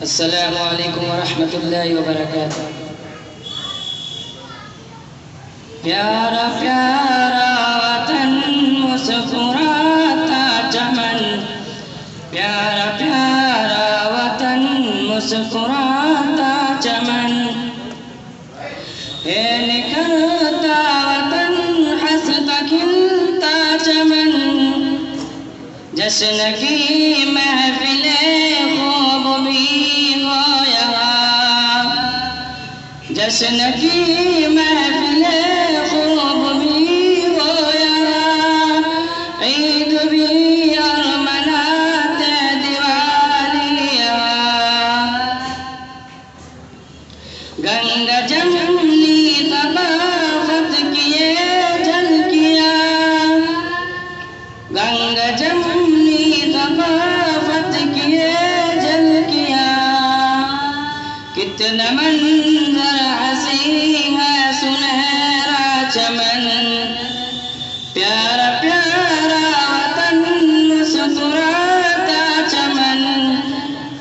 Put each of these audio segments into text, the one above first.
अस्सलामु अलैकुम वरहमतुल्लाहि वबरकातुह। प्यारा प्यारा वतन मुस्कुराता चमन, प्यारा प्यारा वतन मुस्कुराता चमन, है निखरता वतन हंसता खिलता चमन, जश्न की महफिले खूब भी हो यहाँ, जश्न की महफिले खूब भी हो यहाँ, ईद भी और मनाते दिवाली यहाँ। गंगा जमनी सकाफत किए झलकियाँ, गंगा जमनी सकाफत किए झलकियाँ, कितना मंजर हसी है सुनहरा चमन, प्यारा प्यारा वतन मुस्कुराता चमन,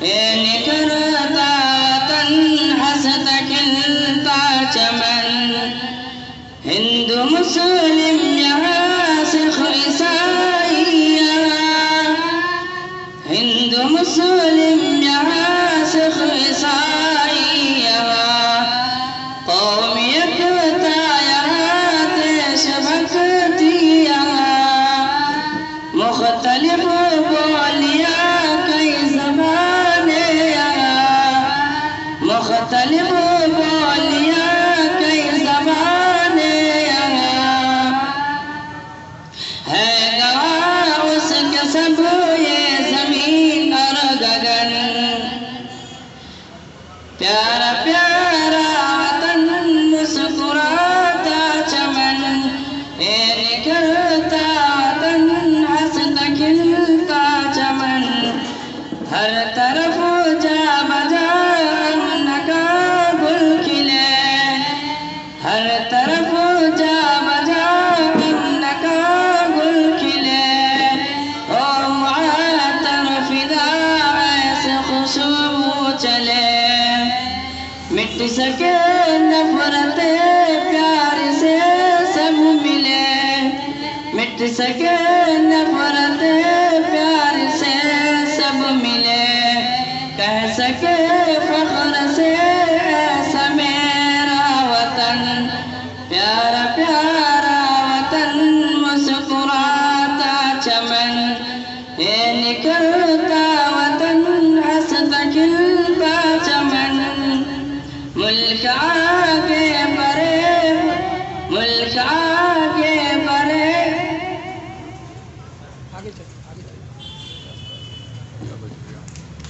ए निखरता वतन हंसता खिलता चमन, हिंदू मुस्लिम यहाँ सिख ईसाई यहाँ, हिंदू मुस्लिम यहाँ सिख ईसाई यहाँ, कौमियत यहाँ देशभक्ति यहाँ, मुख्तलिफ बोलियाँ कई ज़बानें यहाँ, मुख्तलिफ बोलियाँ कई ज़बानें यहाँ, है गवाह उसके सब ये ज़मीन और गगन, प्यारा प्यारा वतन मुस्कुराता चमन, ए निखरता वतन हंसता खिलता चमन, हर तरफ जा बजा अमन का गुल खिले, हर तरफ जा बजा अमन का गुल खिले, ओ मुआतर फिदा ऐसे खुशबू चले, मिट सके नफरते प्यार से सब मिले, मिट सके नफरते प्यार से सब मिले, कह सके फख्र से ऐसा मेरा वतन, प्यारा प्यारा वतन मुस्कुराता चमन, ये निखरता वतन हंसता खिलता चमन, मुल्क आगे बढ़े, मुल्क आगे बढ़े, आगे चल, आगे चल।